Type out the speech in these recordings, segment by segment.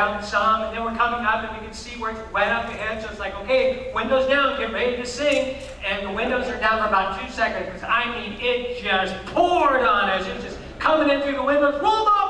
down some, and then we're coming up and we can see where it's wet up ahead. So it's like, okay, windows down, get ready to sing. And the windows are down for about 2 seconds because I mean, it just poured on us. It was just coming in through the windows, roll them up.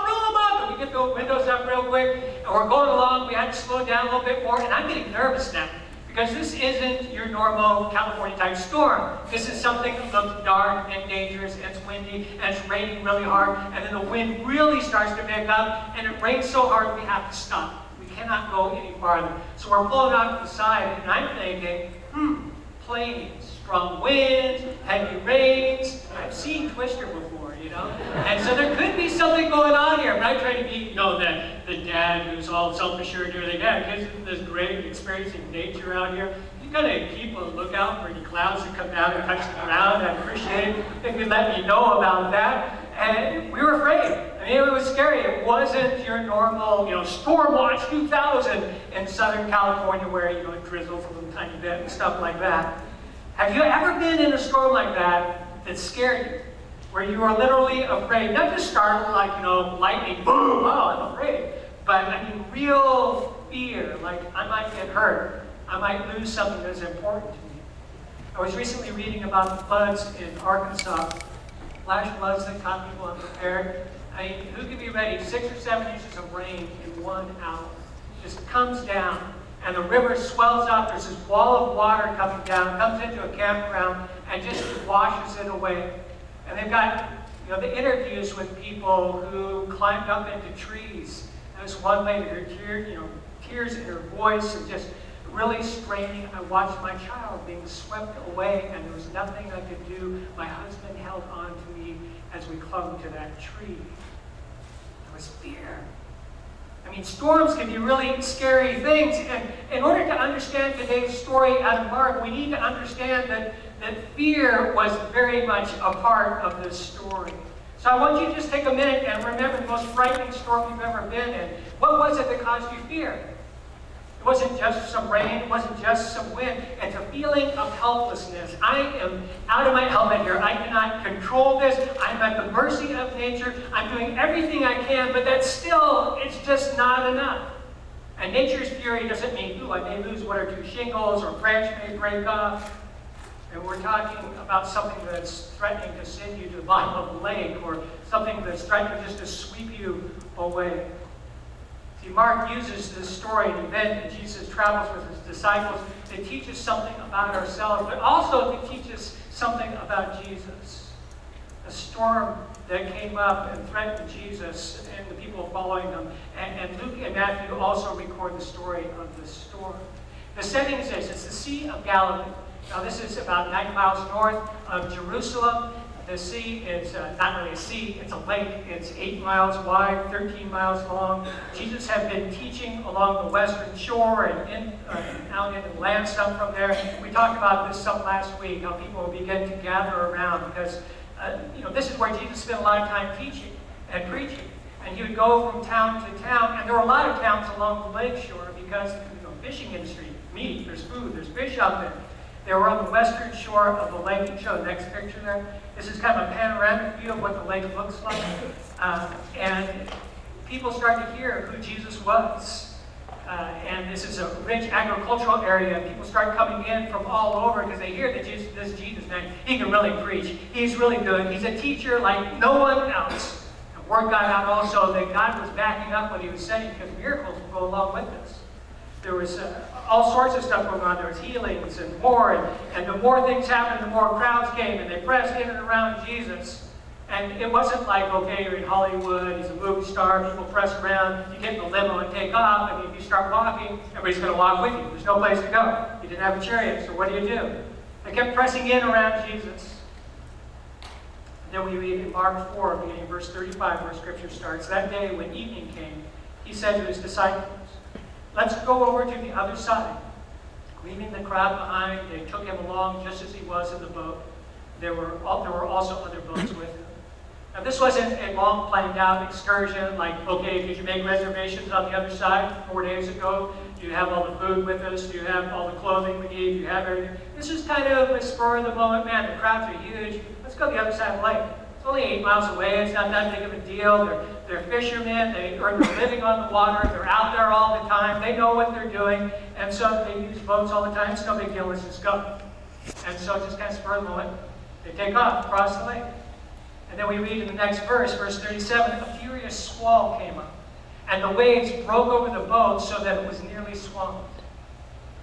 And we get the windows up real quick, and we're going along. We had to slow down a little bit more, and I'm getting nervous now. Because this isn't your normal California type storm. This is something that looks dark and dangerous, and it's windy, and it's raining really hard, and then the wind really starts to pick up, and it rains so hard we have to stop. We cannot go any farther. So we're pulling out to the side, and I'm thinking, planes, strong winds, heavy rains. I've seen Twister before, you know? And so there could be something going on here, but I try to be, you know, the dad who's all self-assured and everything. Yeah, kids this great experiencing nature out here. You gotta keep a lookout for any clouds that come down and touch the ground. I appreciate it if you let me know about that. And we were afraid. I mean, it was scary. It wasn't your normal, you know, Storm Watch 2000 in Southern California where, you know, it drizzles a little tiny bit and stuff like that. Have you ever been in a storm like that that scared you? Where you were literally afraid, not just startled like, you know, lightning, boom, oh, I'm afraid. But I mean, real fear, like I might get hurt. I might lose something that's important to me. I was recently reading about the floods in Arkansas. Flash floods that caught people unprepared. I mean, who could be ready? 6 or 7 inches of rain in 1 hour. Just comes down, and the river swells up. There's this wall of water coming down, comes into a campground, and just washes it away. And they've got, you know, the interviews with people who climbed up into trees. And this one lady, her tears in her voice, and just really straining. I watched my child being swept away, and there was nothing I could do. My husband held on to me as we clung to that tree. There was fear. I mean, storms can be really scary things. And in order to understand today's story out of Mark, we need to understand that fear was very much a part of this story. So I want you to just take a minute and remember the most frightening storm you've ever been in. What was it that caused you fear? It wasn't just some rain, it wasn't just some wind. It's a feeling of helplessness. I am out of my element here. I cannot control this. I'm at the mercy of nature. I'm doing everything I can, but that's still, it's just not enough. And nature's fury doesn't mean, ooh, I may lose 1 or 2 shingles, or a branch may break off. And we're talking about something that's threatening to send you to the bottom of the lake, or something that's threatening just to sweep you away. See, Mark uses this story, an event that Jesus travels with his disciples, to teach us something about ourselves, but also to teach us something about Jesus. A storm that came up and threatened Jesus and the people following him. And Luke and Matthew also record the story of this storm. The setting is this: it's the Sea of Galillee. Now, this is about 9 miles north of Jerusalem. The sea is not really a sea, it's a lake. It's 8 miles wide, 13 miles long. Jesus had been teaching along the western shore and out into the land some from there. We talked about this some last week, how people will begin to gather around because this is where Jesus spent a lot of time teaching and preaching. And he would go from town to town, and there were a lot of towns along the lake shore because fishing industry, meat, there's food, there's fish out there. They were on the western shore of the lake. You can show the next picture there. This is kind of a panoramic view of what the lake looks like. And people start to hear who Jesus was. And this is a rich agricultural area. People start coming in from all over because they hear that this Jesus man, he can really preach. He's really good. He's a teacher like no one else. And word got out also that God was backing up what he was saying because miracles would go along with this. There was all sorts of stuff going on. There was healings and more. And the more things happened, the more crowds came. And they pressed in and around Jesus. And it wasn't like, okay, you're in Hollywood, he's a movie star, people press around, you get in the limo and take off. I mean, if you start walking, everybody's going to walk with you. There's no place to go. You didn't have a chariot, so what do? They kept pressing in around Jesus. And then we read in Mark 4, beginning verse 35, where Scripture starts. That day when evening came, he said to his disciples, "Let's go over to the other side." Leaving the crowd behind, they took him along just as he was in the boat. There were also other boats with him. Now, this wasn't a long planned out excursion, like, okay, did you make reservations on the other side 4 days ago? Do you have all the food with us? Do you have all the clothing we need? Do you have everything? This is kind of a spur of the moment, man, the crowds are huge. Let's go to the other side of the lake. It's only 8 miles away. It's not that big of a deal. They're fishermen. They earn their living on the water. They're out there all smart, they know what they're doing, and so they use boats all the time. It's no big deal, let's just go. And so just kind of spur of the moment, they take off across the lake. And then we read in the next verse, verse 37, a furious squall came up, and the waves broke over the boat so that it was nearly swamped.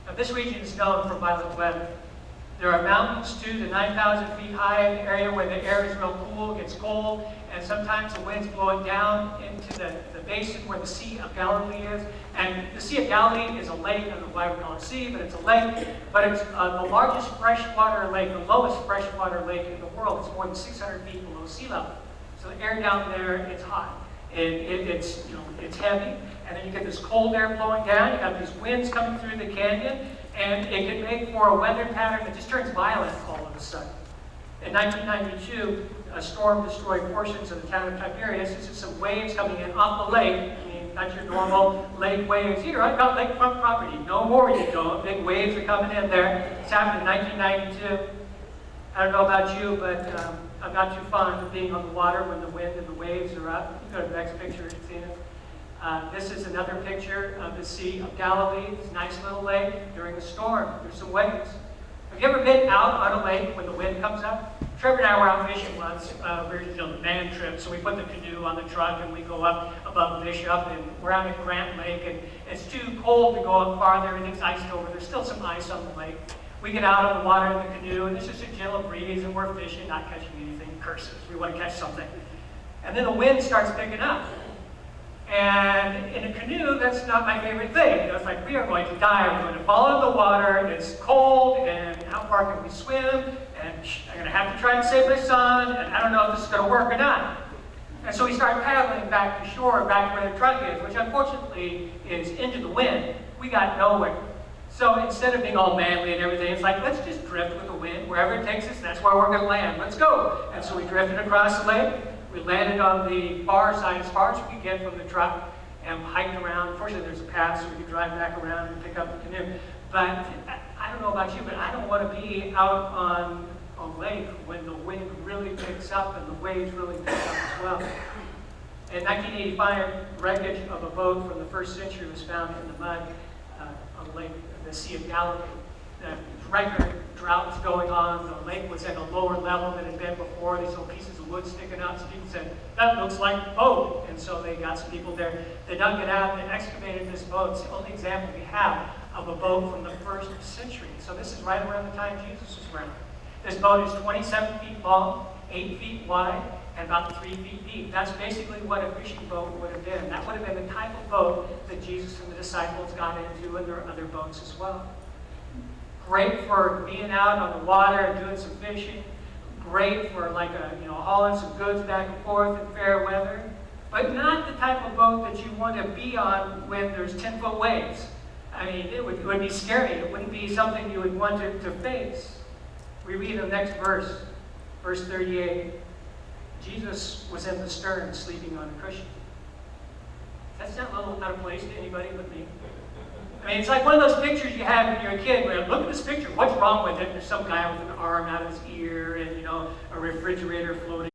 Now this region is known for violent weather. There are mountains 2,000 to 9,000 feet high in the area where the air is real cool, gets cold, and sometimes the winds blow it down into the basin where the Sea of Galillee is. And the Sea of Galilee is a lake. I don't know why we call it sea, but it's a lake. But it's the largest freshwater lake, the lowest freshwater lake in the world. It's more than 600 feet below sea level. So the air down there, it's hot. It's heavy. And then you get this cold air blowing down. You got these winds coming through the canyon. And it can make for a weather pattern that just turns violent all of a sudden. In 1992, a storm destroyed portions of the town of Tiberias. This is some waves coming in off the lake. I mean, not your normal lake waves. Here, I've got lakefront property. No more you don't. Big waves are coming in there. It's happened in 1992. I don't know about you, but I'm not too fond of being on the water when the wind and the waves are up. You go to the next picture if you've seen it. This is another picture of the Sea of Galilee. It's a nice little lake during a storm. There's some waves. Have you ever been out on a lake when the wind comes up? Trevor and I were out fishing once. We were on a band trip, so we put the canoe on the truck and we go up above Bishop, and we're out at Grant Lake, and it's too cold to go up farther. Everything's iced over. There's still some ice on the lake. We get out on the water in the canoe, and there's just a gentle breeze, and we're fishing, not catching anything. Curses. We want to catch something. And then the wind starts picking up. And in a canoe, that's not my favorite thing. It's like, we are going to die. We're going to fall in the water, and it's cold, and how far can we swim? And I'm going to have to try and save my son, and I don't know if this is going to work or not. And so we start paddling back to shore, back where the truck is, which unfortunately is into the wind. We got nowhere. So instead of being all manly and everything, it's like, let's just drift with the wind. Wherever it takes us, that's where we're going to land. Let's go. And so we drifted across the lake. We landed on the far side, as far as we could get from the truck, and hiked around. Fortunately, there's a path, so we could drive back around and pick up the canoe. But I don't know about you, but I don't want to be out on a lake when the wind really picks up and the waves really pick up as well. In 1985, wreckage of a boat from the 1st century was found in the mud on the lake, the Sea of Galilee. The record drought was going on. The lake was at a lower level than it had been before. These little pieces of wood sticking out. So people said, that looks like a boat. And so they got some people there. They dug it out and excavated this boat. It's the only example we have of a boat from the 1st century. So this is right around the time Jesus was around. This boat is 27 feet long, 8 feet wide, and about 3 feet deep. That's basically what a fishing boat would have been. That would have been the type of boat that Jesus and the disciples got into, and there are other boats as well. Great for being out on the water and doing some fishing. Great for hauling some goods back and forth in fair weather. But not the type of boat that you want to be on when there's 10-foot waves. I mean, it would be scary. It wouldn't be something you would want to face. We read the next verse, verse 38. Jesus was in the stern sleeping on a cushion. That's not a little out of place to anybody but me. I mean, it's like one of those pictures you have when you're a kid where, look at this picture, what's wrong with it? There's some guy with an arm out of his ear and, a refrigerator floating